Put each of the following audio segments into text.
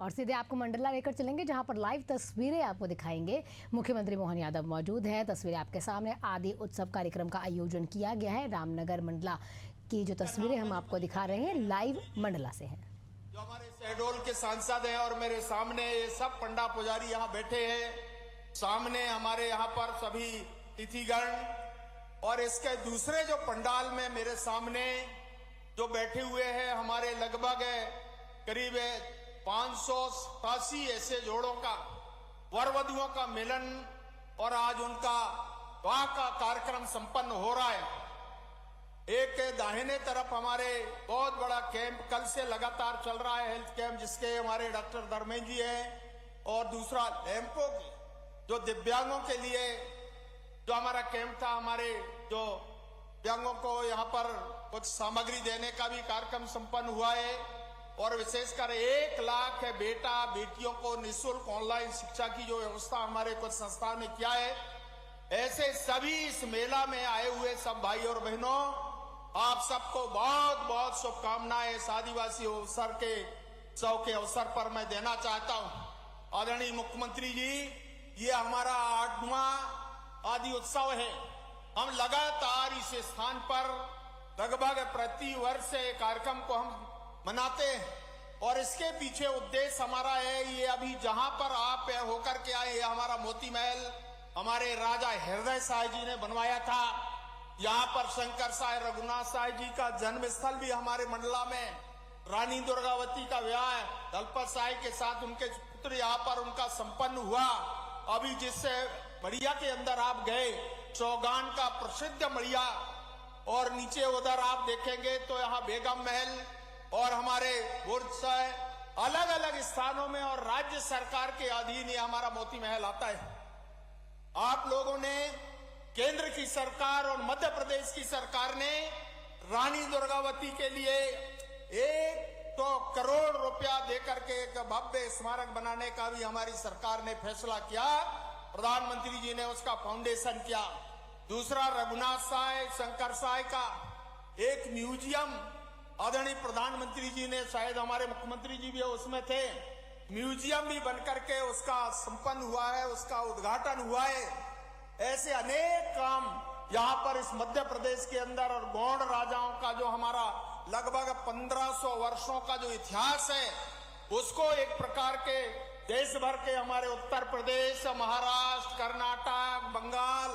और सीधे आपको मंडला लेकर चलेंगे, जहां पर लाइव तस्वीरें आपको दिखाएंगे। मुख्यमंत्री मोहन यादव मौजूद हैं। तस्वीरें आपके सामने। आदि उत्सव कार्यक्रम का आयोजन किया गया है। रामनगर मंडला की जो तस्वीरें हम आपको दिखा रहे हैं, लाइव मंडला से हैं। जो हमारे शहडोल के सांसद हैं और मेरे सामने ये सब पंडा पुजारी यहाँ बैठे हैं। सामने हमारे यहाँ पर सभी तिथिगण और इसके दूसरे जो पंडाल में मेरे सामने जो बैठे हुए हैं, हमारे लगभग करीब 587 ऐसे जोड़ों का वर वधुओं का मिलन और आज उनका विवाह का कार्यक्रम संपन्न हो रहा है। एक दाहिने तरफ हमारे बहुत बड़ा कैंप कल से लगातार चल रहा है, हेल्थ कैंप, जिसके हमारे डॉक्टर धर्मेंद्र जी हैं, और दूसरा लैंपो जो दिव्यांगों के लिए जो हमारा कैंप था, हमारे जो दिव्यांगों को यहाँ पर कुछ सामग्री देने का भी कार्यक्रम संपन्न हुआ है। और विशेषकर 1 लाख बेटा बेटियों को निःशुल्क ऑनलाइन शिक्षा की जो व्यवस्था हमारे कुछ संस्थान ने किया है, ऐसे सभी इस मेला में आए हुए सब भाई और बहनों, आप सबको बहुत बहुत शुभकामनाएं इस आदिवासी उत्सव के अवसर पर मैं देना चाहता हूं। आदरणीय मुख्यमंत्री जी, ये हमारा 8वां आदि उत्सव है। हम लगातार इस स्थान पर लगभग प्रति वर्ष कार्यक्रम को हम मनाते हैं और इसके पीछे उद्देश्य हमारा है, ये अभी जहां पर आप होकर के आए, ये हमारा मोती महल हमारे राजा हृदय शाह जी ने बनवाया था। यहाँ पर शंकर शाह रघुनाथ शाह जी का जन्म स्थल भी हमारे मंडला में, रानी दुर्गावती का विवाह दलपत शाह के साथ उनके पुत्र यहाँ पर उनका संपन्न हुआ। अभी जिस मड़िया के अंदर आप गए, चौगान का प्रसिद्ध मड़िया, और नीचे उधर आप देखेंगे तो यहाँ बेगम महल और हमारे बुर्ज से अलग अलग स्थानों में और राज्य सरकार के अधीन ये हमारा मोती महल आता है। आप लोगों ने, केंद्र की सरकार और मध्य प्रदेश की सरकार ने रानी दुर्गावती के लिए 1 करोड़ रुपया देकर के एक भव्य स्मारक बनाने का भी हमारी सरकार ने फैसला किया। प्रधानमंत्री जी ने उसका फाउंडेशन किया। दूसरा, रघुनाथ शाह शंकर शाह का एक म्यूजियम आदरणीय प्रधानमंत्री जी ने, शायद हमारे मुख्यमंत्री जी भी उसमें थे, म्यूजियम भी बनकर के उसका संपन्न हुआ है, उसका उद्घाटन हुआ है। ऐसे अनेक काम यहाँ पर इस मध्य प्रदेश के अंदर, और गौड़ राजाओं का जो हमारा लगभग 1500 वर्षों का जो इतिहास है, उसको एक प्रकार के देश भर के हमारे उत्तर प्रदेश, महाराष्ट्र, कर्नाटक, बंगाल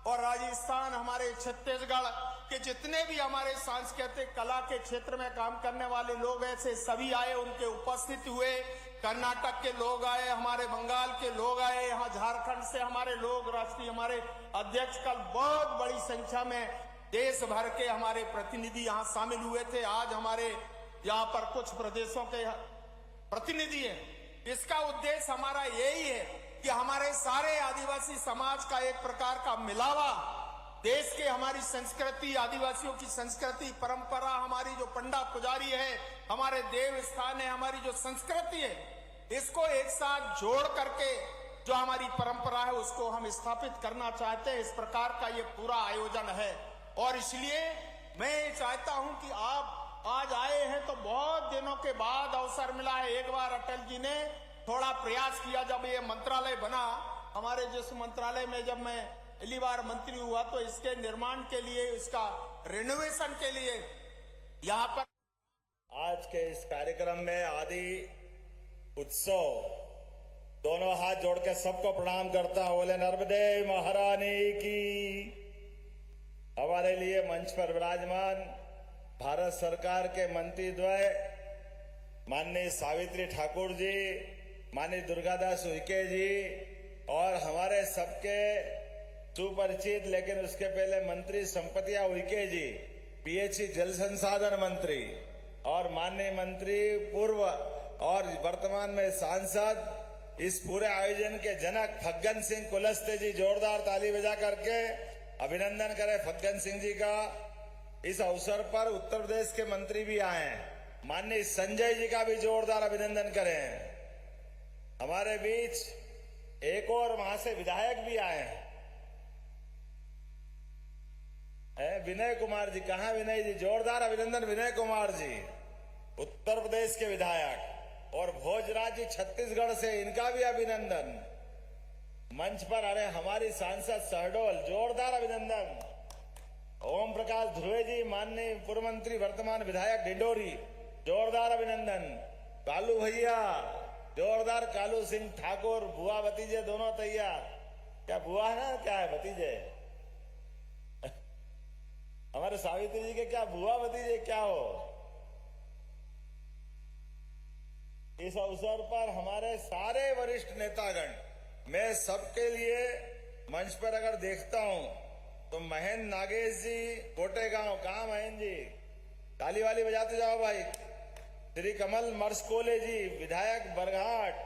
और राजस्थान, हमारे छत्तीसगढ़ के जितने भी हमारे सांस्कृतिक कला के क्षेत्र में काम करने वाले लोग ऐसे सभी आए, उनके उपस्थित हुए। कर्नाटक के लोग आए, हमारे बंगाल के लोग आए, यहाँ झारखंड से हमारे लोग, राष्ट्रीय हमारे अध्यक्ष, कल बहुत बड़ी संख्या में देश भर के हमारे प्रतिनिधि यहाँ शामिल हुए थे। आज हमारे यहाँ पर कुछ प्रदेशों के प्रतिनिधि हैं। इसका उद्देश्य हमारा यही है कि हमारे सारे आदिवासी समाज का एक प्रकार का मिलावा, देश के हमारी संस्कृति, आदिवासियों की संस्कृति, परंपरा, हमारी जो पंडा पुजारी है, हमारे देव स्थान है, हमारी जो संस्कृति है, इसको एक साथ जोड़ करके जो हमारी परंपरा है उसको हम स्थापित करना चाहते हैं। इस प्रकार का ये पूरा आयोजन है और इसलिए मैं चाहता हूं कि आप आज आए हैं तो बहुत दिनों के बाद अवसर मिला है। एक बार अटल जी ने थोड़ा प्रयास किया, जब ये मंत्रालय बना, हमारे जिस मंत्रालय में जब मैं पहली बार मंत्री हुआ, तो इसके निर्माण के लिए, इसका रिनोवेशन के लिए यहाँ पर आज के इस कार्यक्रम में आदि उत्सव, दोनों हाथ जोड़ के सबको प्रणाम करता हूं। बोले नर्मदे महारानी की। हमारे लिए मंच पर विराजमान भारत सरकार के मंत्री द्वय माननीय सावित्री ठाकुर जी, माननीय दुर्गादास उइके जी, और हमारे सबके सुपरिचित लेकिन उसके पहले मंत्री संपतिया उइके जी, पीएचई जल संसाधन मंत्री, और माननीय मंत्री पूर्व और वर्तमान में सांसद, इस पूरे आयोजन के जनक फग्गन सिंह कुलस्ते जी, जोरदार ताली बजा करके अभिनंदन करें फग्गन सिंह जी का। इस अवसर पर उत्तर प्रदेश के मंत्री भी आए हैं, माननीय संजय जी का भी जोरदार अभिनंदन करें। हमारे बीच एक और वहां से विधायक भी आए हैं, विनय कुमार जी। कहां विनय जी? जोरदार अभिनंदन विनय कुमार जी, उत्तर प्रदेश के विधायक। और भोजराज जी छत्तीसगढ़ से, इनका भी अभिनंदन। मंच पर अरे हमारी सांसद शहडोल, जोरदार अभिनंदन। ओम प्रकाश ध्रुवे जी, माननीय पूर्व मंत्री वर्तमान विधायक डिंडोरी, जोरदार अभिनंदन। कालू भैया जोरदार, कालू सिंह ठाकुर, बुआ भतीजे दोनों तैयार। क्या बुआ है ना, क्या है भतीजे? हमारे सावित्री जी के क्या बुआ भतीजे क्या हो? इस अवसर पर हमारे सारे वरिष्ठ नेतागण, मैं सबके लिए मंच पर अगर देखता हूं तो महेंद्र नागेश जी कोटेगांव, कहां महेंद्र जी? ताली वाली बजाते जाओ भाई। श्री कमल मर्सकोले जी विधायक बरघाट,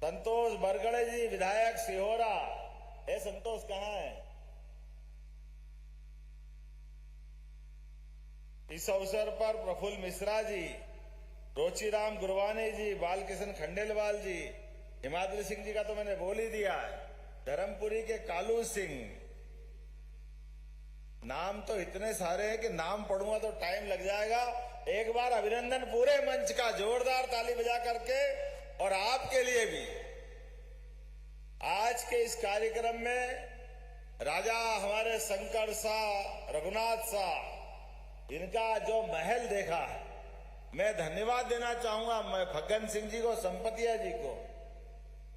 संतोष बरगड़े जी विधायक सिहोरा। संतोष कहां है? इस अवसर पर प्रफुल्ल मिश्रा जी, रोचीराम गुरवानी जी, बालकिशन खंडेलवाल जी, हिमाद्री सिंह जी का तो मैंने बोल ही दिया है, धर्मपुरी के कालू सिंह। नाम तो इतने सारे हैं कि नाम पढ़ूंगा तो टाइम लग जाएगा। एक बार अभिनंदन पूरे मंच का, जोरदार ताली बजा करके। और आपके लिए भी आज के इस कार्यक्रम में राजा हमारे शंकर शाह, रघुनाथ शाह, इनका जो महल देखा है, मैं धन्यवाद देना चाहूंगा मैं फग्गन सिंह जी को, संपतिया जी को।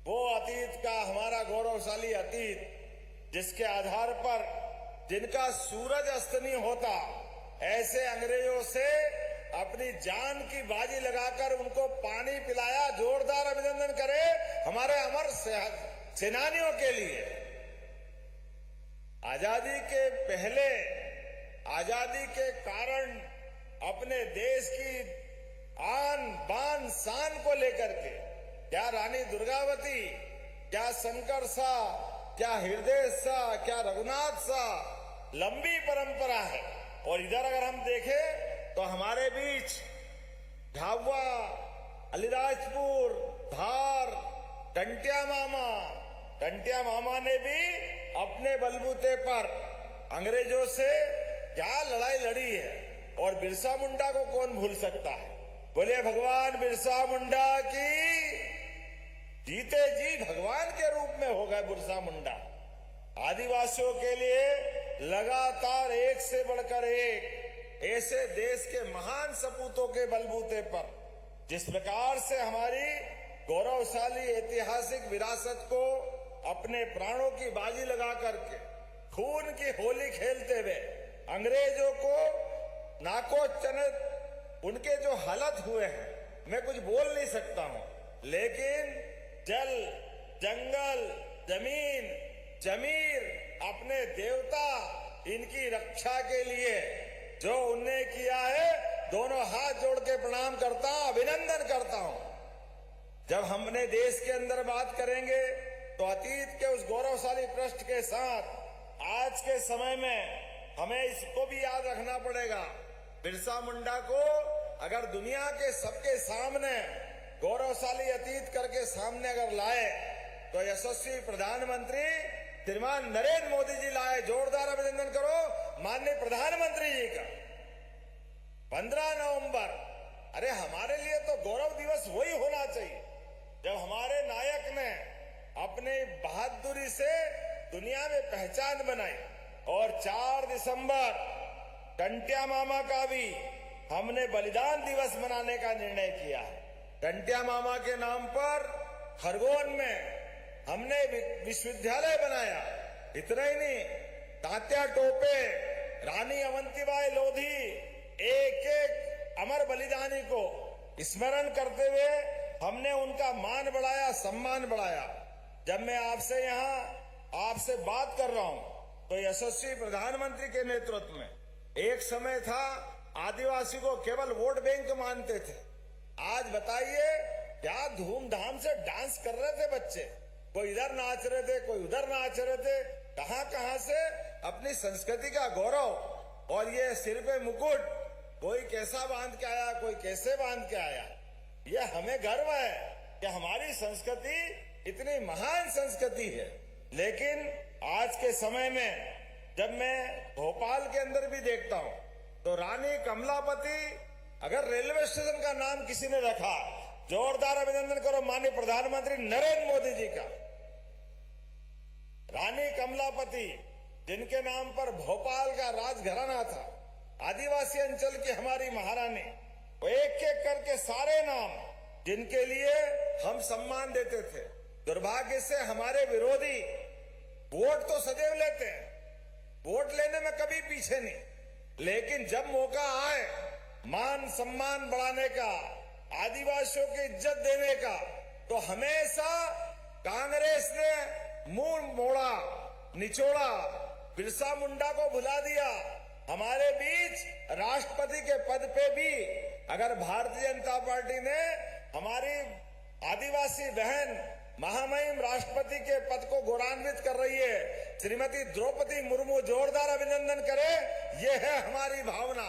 वो अतीत का हमारा गौरवशाली अतीत, जिसके आधार पर जिनका सूरज अस्त नहीं होता, ऐसे अंग्रेजों से अपनी जान की बाजी लगाकर उनको पानी पिलाया। जोरदार अभिनंदन करें हमारे अमर सेनानियों के लिए। आजादी के पहले, आजादी के कारण अपने देश की आन बान शान को लेकर के, क्या रानी दुर्गावती, क्या शंकर शाह, क्या हृदय शाह, क्या रघुनाथ शाह, लंबी परंपरा है। और इधर अगर हम देखें तो हमारे बीच झाबुआ, अलीराजपुर, धार, टंटिया मामा ने भी अपने बलबूते पर अंग्रेजों से क्या लड़ाई लड़ी है। और बिरसा मुंडा को कौन भूल सकता है? बोले भगवान बिरसा मुंडा की। जीते जी भगवान के रूप में हो गए बिरसा मुंडा। आदिवासियों के लिए लगातार एक से बढ़कर एक ऐसे देश के महान सपूतों के बलबूते पर जिस प्रकार से हमारी गौरवशाली ऐतिहासिक विरासत को अपने प्राणों की बाजी लगा करके, खून की होली खेलते हुए अंग्रेजों को नाको चनत उनके जो हालत हुए हैं, मैं कुछ बोल नहीं सकता हूं। लेकिन जल, जंगल, जमीन, जमीर, अपने देवता, इनकी रक्षा के लिए जो उनने किया है, दोनों हाथ जोड़ के प्रणाम करता हूं, अभिनंदन करता हूं। जब हमने देश के अंदर बात करेंगे तो अतीत के उस गौरवशाली पृष्ठ के साथ आज के समय में हमें इसको भी याद रखना पड़ेगा। बिरसा मुंडा को अगर दुनिया के सबके सामने गौरवशाली अतीत करके सामने अगर लाए तो यशस्वी प्रधानमंत्री श्रीमान नरेंद्र मोदी जी लाए। जोरदार अभिनंदन करो माननीय प्रधानमंत्री जी का। 15 नवंबर, अरे हमारे लिए तो गौरव दिवस वही होना चाहिए जब हमारे नायक ने अपने बहादुरी से दुनिया में पहचान बनाई। और 4 दिसंबर टंटिया मामा का भी हमने बलिदान दिवस मनाने का निर्णय किया है। टंटिया मामा के नाम पर खरगोन में हमने विश्वविद्यालय बनाया। इतना ही नहीं, तात्या टोपे, रानी अवंतीबाई लोधी, एक एक अमर बलिदानी को स्मरण करते हुए हमने उनका मान बढ़ाया, सम्मान बढ़ाया। जब मैं आपसे यहाँ आपसे बात कर रहा हूं तो यशस्वी प्रधानमंत्री के नेतृत्व में एक समय था आदिवासी को केवल वोट बैंक मानते थे। आज बताइए क्या धूमधाम से डांस कर रहे थे बच्चे, कोई इधर नाच रहे थे, कोई उधर नाच रहे थे। कहां कहां से अपनी संस्कृति का गौरव और ये सिर पे मुकुट, कोई कैसा बांध के आया, कोई कैसे बांध के आया। ये हमें गर्व है कि हमारी संस्कृति इतनी महान संस्कृति है। लेकिन आज के समय में जब मैं भोपाल के अंदर भी देखता हूं तो रानी कमलापति, अगर रेलवे स्टेशन का नाम किसी ने रखा जोरदार अभिनंदन करो माननीय प्रधानमंत्री नरेंद्र मोदी जी का। रानी कमलापति, जिनके नाम पर भोपाल का राजघराना था, आदिवासी अंचल की हमारी महारानी, वो एक एक करके सारे नाम जिनके लिए हम सम्मान देते थे। दुर्भाग्य से हमारे विरोधी वोट तो सदैव लेते हैं, वोट लेने में कभी पीछे नहीं, लेकिन जब मौका आए मान सम्मान बढ़ाने का, आदिवासियों की इज्जत देने का, तो हमेशा कांग्रेस ने मुंह मोड़ा, निचोड़ा, बिरसा मुंडा को भुला दिया। हमारे बीच राष्ट्रपति के पद पे भी अगर भारतीय जनता पार्टी ने हमारी आदिवासी बहन महामहिम राष्ट्रपति के पद को गौरवान्वित कर रही है, श्रीमती द्रौपदी मुर्मू, जोरदार अभिनंदन करे। ये है हमारी भावना।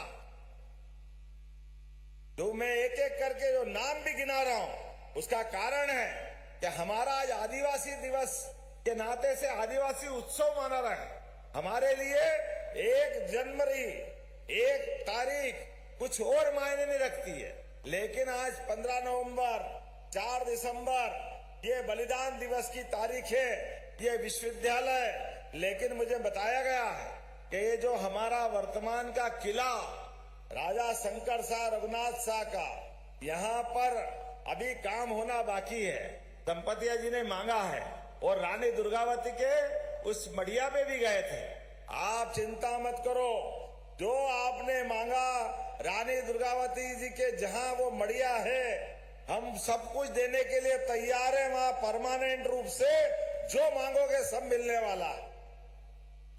जो मैं एक एक करके जो नाम भी गिना रहा हूं, उसका कारण है कि हमारा आज आदिवासी दिवस के नाते से आदिवासी उत्सव मना रहा है। हमारे लिए 1 जनवरी 1 तारीख कुछ और मायने नहीं रखती है, लेकिन आज 15 नवंबर 4 दिसंबर ये बलिदान दिवस की तारीख है, ये विश्वविद्यालय। लेकिन मुझे बताया गया है कि ये जो हमारा वर्तमान का किला राजा शंकर शाह रघुनाथ शाह का, यहाँ पर अभी काम होना बाकी है, दंपतिया जी ने मांगा है, और रानी दुर्गावती के उस मढ़िया पे भी गए थे। आप चिंता मत करो, जो आपने मांगा रानी दुर्गावती जी के जहां वो मढ़िया है, हम सब कुछ देने के लिए तैयार है। वहां परमानेंट रूप से जो मांगोगे सब मिलने वाला है।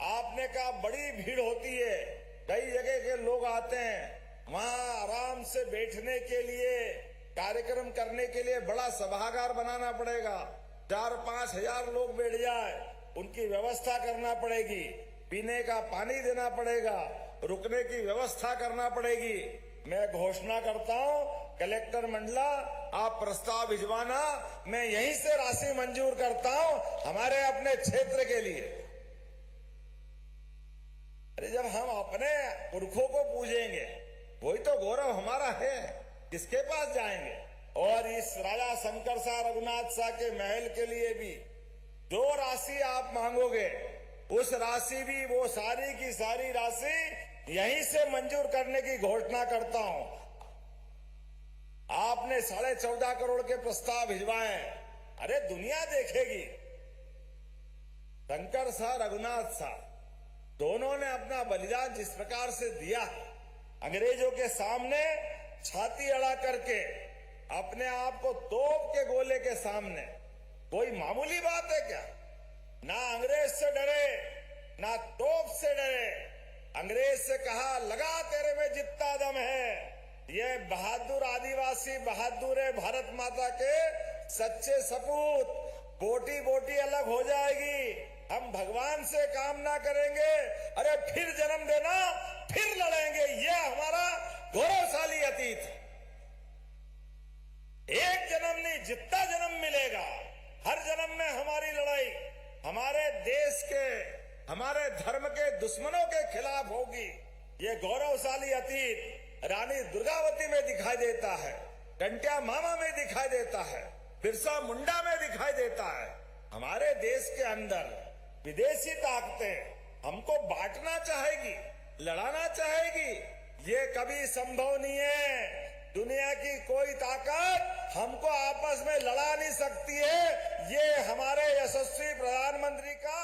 आपने कहा बड़ी भीड़ होती है, कई जगह के लोग आते हैं, वहां आराम से बैठने के लिए, कार्यक्रम करने के लिए बड़ा सभागार बनाना पड़ेगा। 4-5 हजार लोग बैठ जाए, उनकी व्यवस्था करना पड़ेगी, पीने का पानी देना पड़ेगा, रुकने की व्यवस्था करना पड़ेगी। मैं घोषणा करता हूं, कलेक्टर मंडला आप प्रस्ताव भिजवाना, मैं यहीं से राशि मंजूर करता हूं हमारे अपने क्षेत्र के लिए। अरे जब हम अपने पुरखों को पूजेंगे, वही तो गौरव हमारा है, किसके पास जाएंगे। और इस राजा शंकर शाह रघुनाथ शाह के महल के लिए भी जो राशि आप मांगोगे, उस राशि भी, वो सारी की सारी राशि यहीं से मंजूर करने की घोषणा करता हूं। आपने 14.5 करोड़ के प्रस्ताव भिजवाए, अरे दुनिया देखेगी। शंकर शाह रघुनाथ शाह दोनों ने अपना बलिदान जिस प्रकार से दिया, अंग्रेजों के सामने छाती अड़ा करके, अपने आप को तोप के गोले के सामने, कोई मामूली बात है क्या। ना अंग्रेज से डरे, ना तोप से डरे। अंग्रेज से कहा लगा तेरे में जितना दम है। ये बहादुर आदिवासी बहादुर है, भारत माता के सच्चे सपूत। बोटी बोटी अलग हो जाएगी, हम भगवान से कामना करेंगे, अरे फिर जन्म देना, फिर लड़ेंगे। ये हमारा गौरवशाली अतीत है। एक जन्म नहीं, जितना जन्म मिलेगा, हर जन्म में हमारी लड़ाई हमारे देश के, हमारे धर्म के दुश्मनों के खिलाफ होगी। ये गौरवशाली अतीत रानी दुर्गावती में दिखाई देता है, टंट्या मामा में दिखाई देता है, बिरसा मुंडा में दिखाई देता है। हमारे देश के अंदर विदेशी ताकतें हमको बांटना चाहेगी, लड़ाना चाहेगी, ये कभी संभव नहीं है। दुनिया की कोई ताकत हमको आपस में लड़ा नहीं सकती है। ये हमारे यशस्वी प्रधानमंत्री का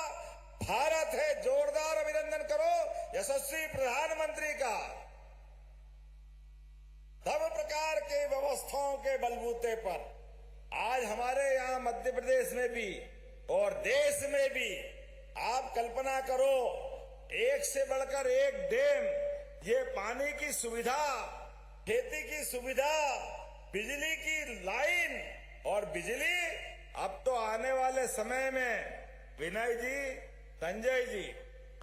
भारत है। जोरदार अभिनंदन करो यशस्वी प्रधानमंत्री का। सब प्रकार के व्यवस्थाओं के बलबूते पर आज हमारे यहाँ मध्य प्रदेश में भी और देश में भी आप कल्पना करो, एक से बढ़कर एक डैम, ये पानी की सुविधा, खेती की सुविधा, बिजली की लाइन, और बिजली अब तो आने वाले समय में विनय जी, संजय जी,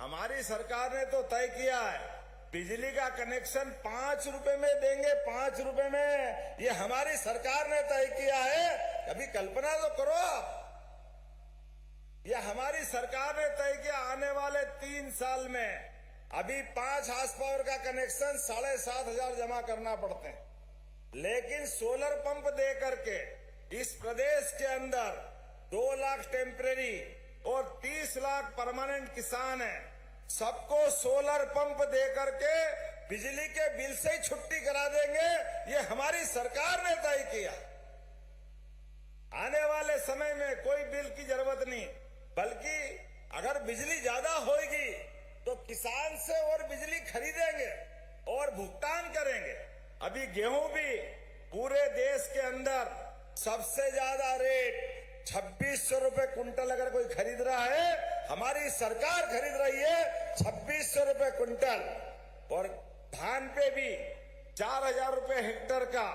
हमारी सरकार ने तो तय किया है बिजली का कनेक्शन 5 रुपए में देंगे। 5 रुपए में, ये हमारी सरकार ने तय किया है। अभी कल्पना तो करो आप, ये हमारी सरकार ने तय किया आने वाले 3 साल में अभी 5 हार्स पावर का कनेक्शन 7,500 जमा करना पड़ते हैं। लेकिन सोलर पंप दे करके इस प्रदेश के अंदर 2 लाख टेम्परेरी और 30 लाख परमानेंट किसान हैं, सबको सोलर पंप दे करके बिजली के बिल से ही छुट्टी करा देंगे। ये हमारी सरकार ने तय किया। आने वाले समय में कोई बिल की जरूरत नहीं, बल्कि अगर बिजली ज्यादा होगी तो किसान से और बिजली खरीदेंगे और भुगतान करेंगे। अभी गेहूं भी पूरे देश के अंदर सबसे ज्यादा रेट 2600 रुपए कुंटल अगर कोई खरीद रहा है, हमारी सरकार खरीद रही है 2600 रुपए कुंटल। और धान पे भी 4000 रुपए हेक्टर का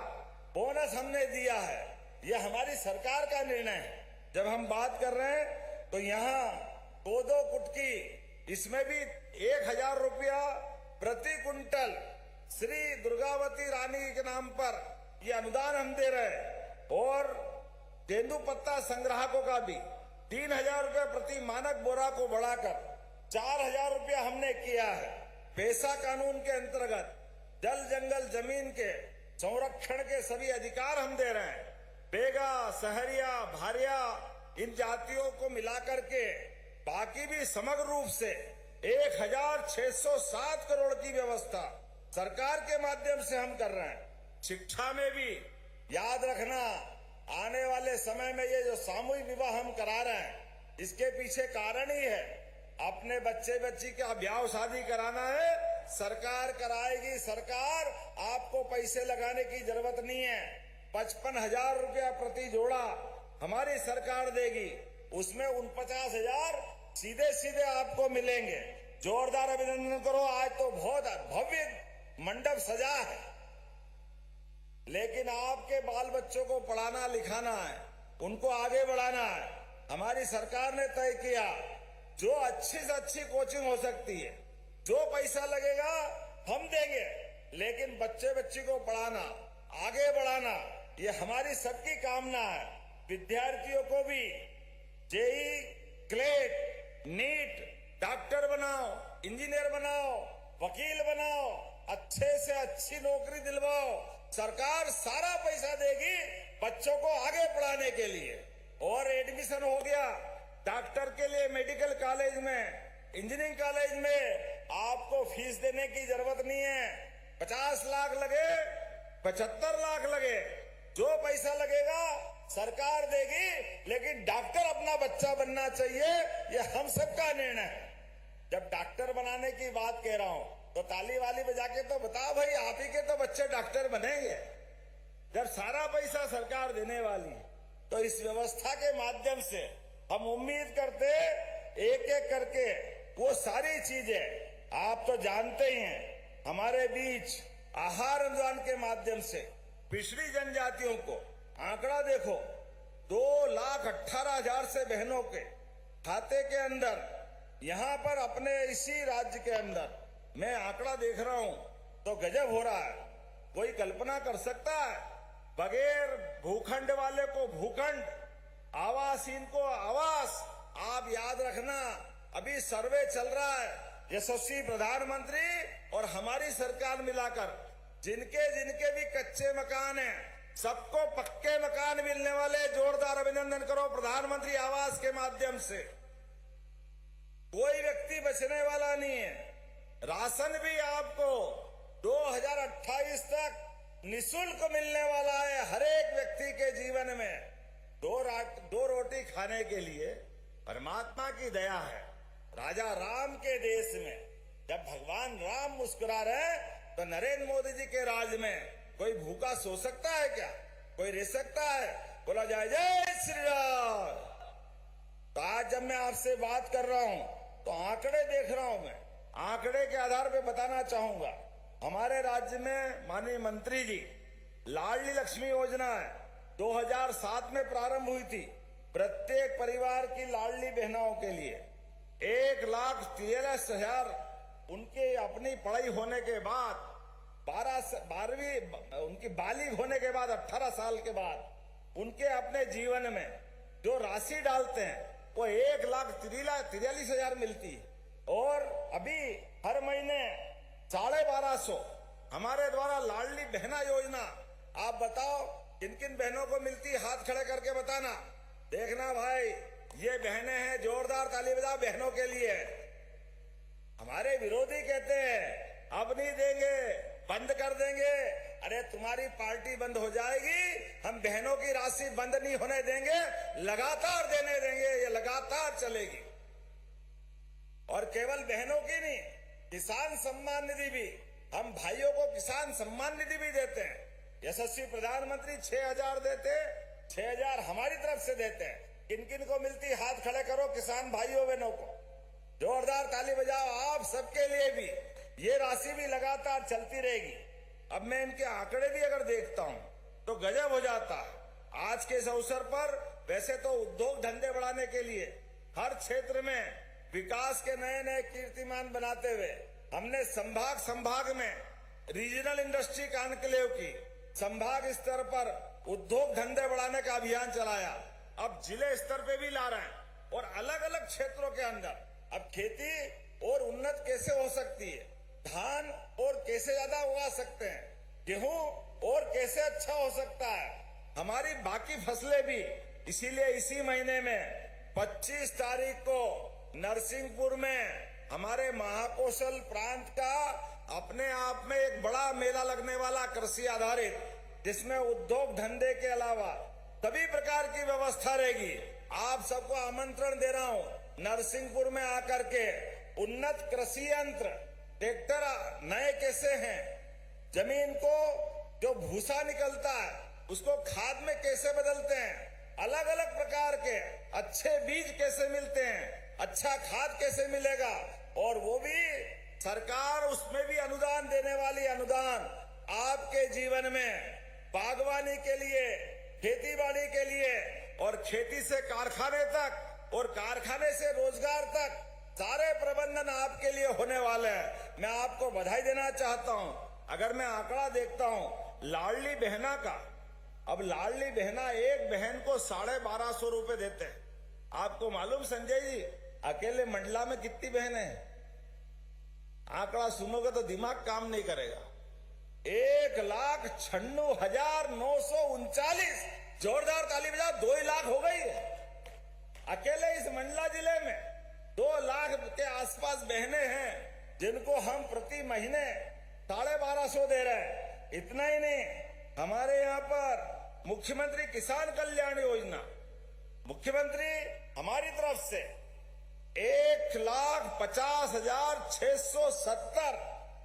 बोनस हमने दिया है। यह हमारी सरकार का निर्णय है। जब हम बात कर रहे हैं तो यहाँ 2 कुटकी, इसमें भी 1000 रुपया प्रति कुंटल श्री दुर्गावती रानी के नाम पर यह अनुदान हम दे रहे हैं। और तेंदू पत्ता संग्राहकों का भी 3000 रुपये प्रति मानक बोरा को बढ़ाकर 4000 रुपया हमने किया है। पेशा कानून के अंतर्गत जल जंगल जमीन के संरक्षण के सभी अधिकार हम दे रहे हैं। बेगा, सहरिया, भारिया इन जातियों को मिलाकर के बाकी भी समग्र रूप से 1607 करोड़ की व्यवस्था सरकार के माध्यम से हम कर रहे हैं। शिक्षा में भी याद रखना, आने वाले समय में ये जो सामूहिक विवाह हम करा रहे हैं, इसके पीछे कारण ही है, अपने बच्चे बच्ची का ब्याह शादी कराना है, सरकार कराएगी। सरकार, आपको पैसे लगाने की जरूरत नहीं है। 55,000 रुपया प्रति जोड़ा हमारी सरकार देगी, उसमें 49,000 सीधे सीधे आपको मिलेंगे। जोरदार अभिनंदन करो। आज तो बहुत भव्य मंडप सजा है, लेकिन आपके बाल बच्चों को पढ़ाना लिखाना है, उनको आगे बढ़ाना है। हमारी सरकार ने तय किया जो अच्छी से अच्छी कोचिंग हो सकती है, जो पैसा लगेगा हम देंगे, लेकिन बच्चे बच्ची को पढ़ाना, आगे बढ़ाना, ये हमारी सबकी कामना है। विद्यार्थियों को भी जेई, क्लेट, नीट, डॉक्टर बनाओ, इंजीनियर बनाओ, वकील बनाओ, अच्छे से अच्छी नौकरी दिलवाओ। सरकार सारा पैसा देगी बच्चों को आगे पढ़ाने के लिए। और एडमिशन हो गया डॉक्टर के लिए मेडिकल कॉलेज में, इंजीनियरिंग कॉलेज में, आपको फीस देने की जरूरत नहीं है। 50 लाख लगे, 75 लाख लगे, जो पैसा लगेगा सरकार देगी, लेकिन डॉक्टर अपना बच्चा बनना चाहिए, ये हम सबका निर्णय है। जब डॉक्टर बनाने की बात कह रहा हूं तो ताली वाली बजा के तो बताओ भाई, आप ही के तो बच्चे डॉक्टर बनेंगे। जब सारा पैसा सरकार देने वाली, तो इस व्यवस्था के माध्यम से हम उम्मीद करते एक एक करके वो सारी चीजें, आप तो जानते ही हैं, हमारे बीच आहार अनुदान के माध्यम से पिछड़ी जनजातियों को आंकड़ा देखो, 2,18,000 से बहनों के खाते के अंदर, यहां पर अपने इसी राज्य के अंदर मैं आंकड़ा देख रहा हूं तो गजब हो रहा है। कोई कल्पना कर सकता है, बगैर भूखंड वाले को भूखंड, आवासहीन को आवास। आप याद रखना, अभी सर्वे चल रहा है, यशस्वी प्रधानमंत्री और हमारी सरकार मिलाकर जिनके जिनके भी कच्चे मकान हैं, सबको पक्के मकान मिलने वाले। जोरदार अभिनंदन करो प्रधानमंत्री आवास के माध्यम से। कोई व्यक्ति बचने वाला नहीं है। राशन भी आपको 2028 तक निःशुल्क मिलने वाला है हर एक व्यक्ति के जीवन में। दो रोटी खाने के लिए परमात्मा की दया है। राजा राम के देश में जब भगवान राम मुस्कुरा रहे हैं, तो नरेंद्र मोदी जी के राज में कोई भूखा सो सकता है क्या? कोई रह सकता है? बोला जाए जय श्री राम। तो आज जब मैं आपसे बात कर रहा हूं तो आंकड़े देख रहा हूं। मैं आंकड़े के आधार पे बताना चाहूंगा, हमारे राज्य में माननीय मंत्री जी, लाडली लक्ष्मी योजना है, 2007 में प्रारंभ हुई थी। प्रत्येक परिवार की लाडली बहनों के लिए 1,13,000 उनके अपनी पढ़ाई होने के बाद 12वीं उनकी बालिग होने के बाद 18 साल के बाद उनके अपने जीवन में जो राशि डालते हैं वो 1,43,000 मिलती है। और अभी हर महीने 1250 हमारे द्वारा लाडली बहना योजना आप बताओ किन किन बहनों को मिलती, हाथ खड़े करके बताना। देखना भाई, ये बहनें हैं, जोरदार ताली बजाओ बहनों के लिए। हमारे विरोधी कहते हैं अब नहीं देंगे, बंद कर देंगे। अरे तुम्हारी पार्टी बंद हो जाएगी, हम बहनों की राशि बंद नहीं होने देंगे, लगातार देने देंगे, ये लगातार चलेगी। और केवल बहनों की नहीं, किसान सम्मान निधि भी, हम भाइयों को किसान सम्मान निधि भी देते हैं। यशस्वी प्रधानमंत्री 6,000 देते, 6,000 हमारी तरफ से देते हैं। किन किन को मिलती, हाथ खड़े करो किसान भाइयों बहनों को। जोरदार ताली बजाओ आप सबके लिए भी। ये राशि भी लगातार चलती रहेगी। अब मैं इनके आंकड़े भी अगर देखता हूं तो गजब हो जाता है। आज के इस अवसर पर वैसे तो उद्योग धंधे बढ़ाने के लिए हर क्षेत्र में विकास के नए नए कीर्तिमान बनाते हुए हमने संभाग में रीजनल इंडस्ट्री कॉन्क्लेव की, संभाग स्तर पर उद्योग धंधे बढ़ाने का अभियान चलाया। अब जिले स्तर पे भी ला रहे हैं और अलग अलग क्षेत्रों के अंदर अब खेती और उन्नत कैसे हो सकती है, धान और कैसे ज्यादा उगा सकते हैं, गेहूं और कैसे अच्छा हो सकता है, हमारी बाकी फसलें भी। इसीलिए इसी महीने में 25 तारीख को नरसिंहपुर में हमारे महाकौशल प्रांत का अपने आप में एक बड़ा मेला लगने वाला कृषि आधारित, जिसमें उद्योग धंधे के अलावा सभी प्रकार की व्यवस्था रहेगी। आप सबको आमंत्रण दे रहा हूं, नरसिंहपुर में आकर के उन्नत कृषि यंत्र, ट्रैक्टर नए कैसे हैं, जमीन को जो भूसा निकलता है उसको खाद में कैसे बदलते हैं, अलग अलग प्रकार के अच्छे बीज कैसे मिलते हैं, अच्छा खाद कैसे मिलेगा, और वो भी सरकार उसमें भी अनुदान देने वाली। अनुदान आपके जीवन में बागवानी के लिए, खेती बाड़ी के लिए, और खेती से कारखाने तक और कारखाने से रोजगार तक सारे प्रबंधन आपके लिए होने वाले हैं। मैं आपको बधाई देना चाहता हूं। अगर मैं आंकड़ा देखता हूं लाडली बहना का, अब लाडली बहना एक बहन को 1250 रुपए देते हैं। आपको मालूम संजय जी, अकेले मंडला में कितनी बहनें हैं? आंकड़ा सुनोगे तो दिमाग काम नहीं करेगा। 1,96,939। जोरदार ताली बजाओ, 2 लाख हो गई है। अकेले इस मंडला जिले में 2 लाख के आसपास बहनें हैं जिनको हम प्रति महीने 1250 दे रहे हैं। इतना ही नहीं, हमारे यहाँ पर मुख्यमंत्री किसान कल्याण योजना, मुख्यमंत्री हमारी तरफ से 1,50,670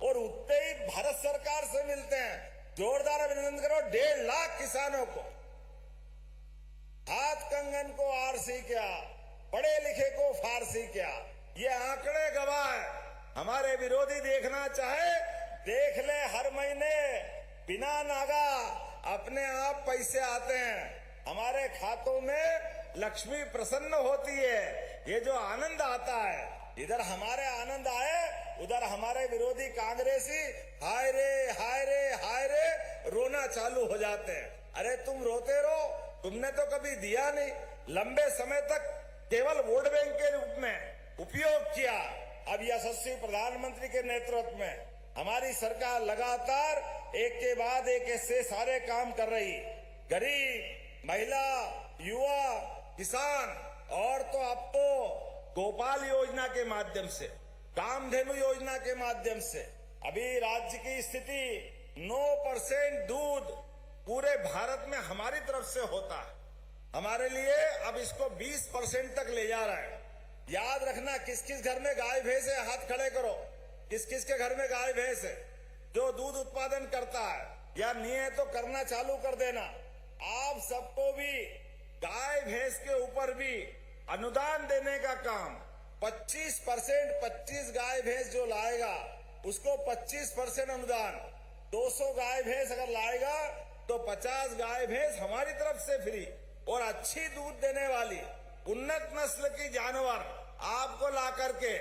और उतने ही भारत सरकार से मिलते हैं। जोरदार अभिनंदन करो 1.5 लाख किसानों को। हाथ कंगन को आरसी क्या, पढ़े लिखे को फारसी क्या, ये आंकड़े गवाह है। हमारे विरोधी देखना चाहे देख ले, हर महीने बिना नागा अपने आप पैसे आते हैं हमारे खातों में, लक्ष्मी प्रसन्न होती है। ये जो आनंद आता है, इधर हमारे आनंद आए, उधर हमारे विरोधी कांग्रेसी हाय रे हाय रे हाय रे रोना चालू हो जाते हैं। अरे तुम रोते रहो, तुमने तो कभी दिया नहीं, लंबे समय तक केवल वोट बैंक के रूप में उपयोग किया। अब यशस्वी प्रधानमंत्री के नेतृत्व में हमारी सरकार लगातार एक के बाद एक ऐसे सारे काम कर रही। गरीब, महिला, युवा, किसान, और तो अब तो गोपाल योजना के माध्यम से, कामधेनु योजना के माध्यम से अभी राज्य की स्थिति 9% दूध पूरे भारत में हमारी तरफ से होता है। हमारे लिए अब इसको 20% तक ले जा रहा है। याद रखना, किस किस घर में गाय भैंस है, हाथ खड़े करो। किस किस के घर में गाय भैंस है जो दूध उत्पादन करता है, या नहीं है तो करना चालू कर देना। आप सबको भी गाय भैंस के ऊपर भी अनुदान देने का काम 25%, 25 गाय भैंस जो लाएगा उसको 25% अनुदान। 200 गाय भैंस अगर लाएगा तो 50 गाय भैंस हमारी तरफ से फ्री। और अच्छी दूध देने वाली उन्नत नस्ल की जानवर आपको ला करके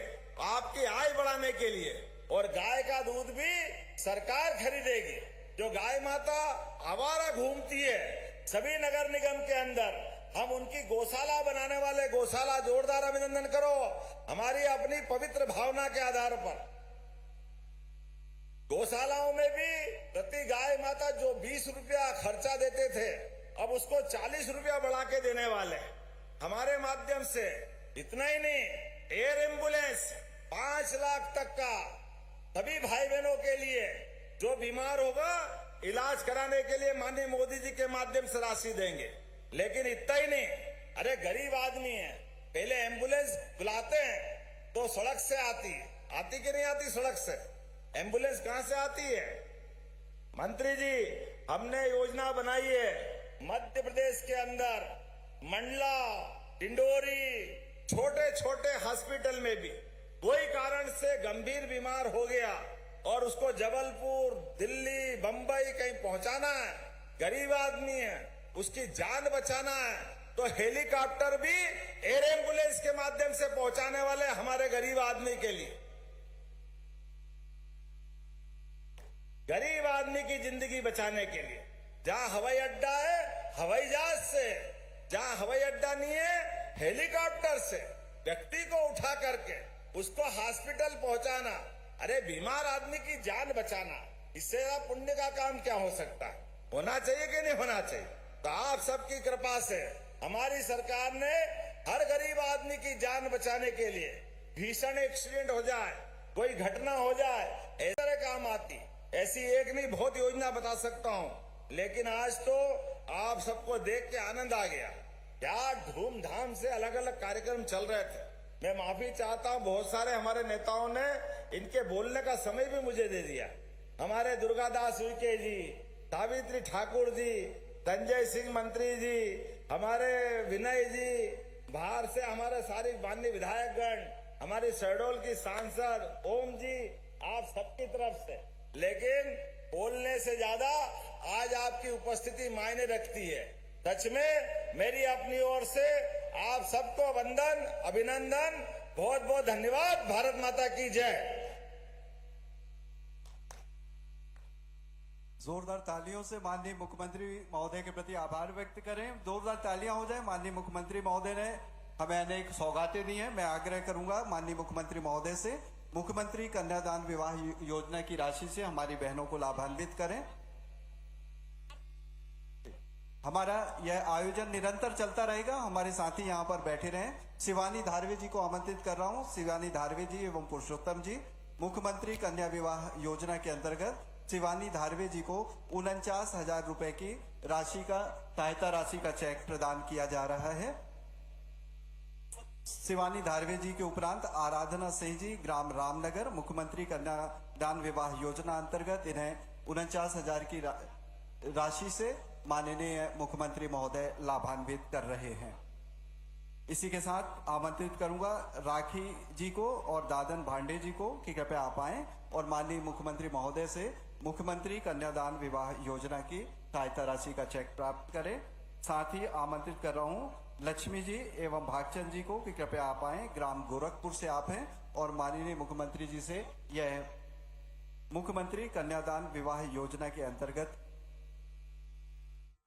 आपकी आय बढ़ाने के लिए, और गाय का दूध भी सरकार खरीदेगी। जो गाय माता आवारा घूमती है सभी नगर निगम के अंदर, हम उनकी गौशाला बनाने वाले गौशाला, जोरदार अभिनंदन करो हमारी अपनी पवित्र भावना के आधार पर। गौशालाओं में भी प्रति गाय माता जो 20 रुपया खर्चा देते थे, अब उसको 40 रुपया बढ़ा के देने वाले हैं। हमारे माध्यम से इतना ही नहीं, एयर एम्बुलेंस 5 लाख तक का सभी भाई बहनों के लिए जो बीमार होगा इलाज कराने के लिए माननीय मोदी जी के माध्यम से राशि देंगे। लेकिन इतना ही नहीं, अरे गरीब आदमी है, पहले एम्बुलेंस बुलाते हैं तो सड़क से आती कि नहीं आती? सड़क से एम्बुलेंस कहां से आती है? मंत्री जी, हमने योजना बनाई है मध्य प्रदेश के अंदर मंडला, डिंडोरी, छोटे छोटे हॉस्पिटल में भी कोई कारण से गंभीर बीमार हो गया और उसको जबलपुर, दिल्ली, बंबई कहीं पहुंचाना है, गरीब आदमी है, उसकी जान बचाना है, तो हेलीकॉप्टर भी एयर एम्बुलेंस के माध्यम से पहुंचाने वाले हमारे गरीब आदमी के लिए। गरीब आदमी की जिंदगी बचाने के लिए जहां हवाई अड्डा है हवाई जहाज से, जहां हवाई अड्डा नहीं है हेलीकॉप्टर से व्यक्ति को उठा करके उसको हॉस्पिटल पहुंचाना। अरे बीमार आदमी की जान बचाना, इससे ज्यादा पुण्य का काम क्या हो सकता है? होना चाहिए कि नहीं होना चाहिए? तो आप सबकी कृपा से हमारी सरकार ने हर गरीब आदमी की जान बचाने के लिए, भीषण एक्सीडेंट हो जाए, कोई घटना हो जाए, ऐसे काम आती। ऐसी एक नहीं बहुत योजना बता सकता हूं, लेकिन आज तो आप सबको देख के आनंद आ गया। क्या धूमधाम से अलग अलग कार्यक्रम चल रहे थे। मैं माफी चाहता हूं, बहुत सारे हमारे नेताओं ने इनके बोलने का समय भी मुझे दे दिया। हमारे दुर्गादास उइके जी, सावित्री ठाकुर जी, संजय सिंह मंत्री जी, हमारे विनय जी, बाहर से हमारे सारे माननीय विधायकगण, हमारी शहडोल की सांसद ओम जी, आप सबकी तरफ से। लेकिन बोलने से ज्यादा आज आपकी उपस्थिति मायने रखती है। सच में मेरी अपनी ओर से आप सबको वंदन, अभिनंदन, बहुत बहुत धन्यवाद। भारत माता की जय। जोरदार तालियों से माननीय मुख्यमंत्री महोदय के प्रति आभार व्यक्त करें। जोरदार तालियां हो जाए। माननीय मुख्यमंत्री महोदय ने हमें अनेक सौगातें दी हैं। मैं आग्रह करूंगा माननीय मुख्यमंत्री महोदय से, मुख्यमंत्री कन्यादान विवाह योजना की राशि से हमारी बहनों को लाभान्वित करें। हमारा यह आयोजन निरंतर चलता रहेगा। हमारे साथी यहाँ पर बैठे रहें। शिवानी धारवे जी को आमंत्रित कर रहा हूँ। शिवानी धारवे जी एवं पुरुषोत्तम जी, मुख्यमंत्री कन्या विवाह योजना के अंतर्गत शिवानी धारवे जी को 49,000 रुपए की राशि का सहायता राशि का चेक प्रदान किया जा रहा है। शिवानी धारवे जी के उपरांत आराधना सिंह जी, ग्राम रामनगर, मुख्यमंत्री कन्यादान विवाह योजना अंतर्गत इन्हें 49,000 की राशि से माननीय मुख्यमंत्री महोदय लाभान्वित कर रहे हैं। इसी के साथ आमंत्रित करूंगा राखी जी को और दादन भांडे जी को कि कृपया आप आएं और माननीय मुख्यमंत्री महोदय से मुख्यमंत्री कन्यादान विवाह योजना की सहायता राशि का चेक प्राप्त करें। साथ ही आमंत्रित कर रहा हूं लक्ष्मी जी एवं भागचंद जी को कि कृपया आप आएं। ग्राम गोरखपुर से आप हैं और माननीय मुख्यमंत्री जी से यह मुख्यमंत्री कन्यादान विवाह योजना के अंतर्गत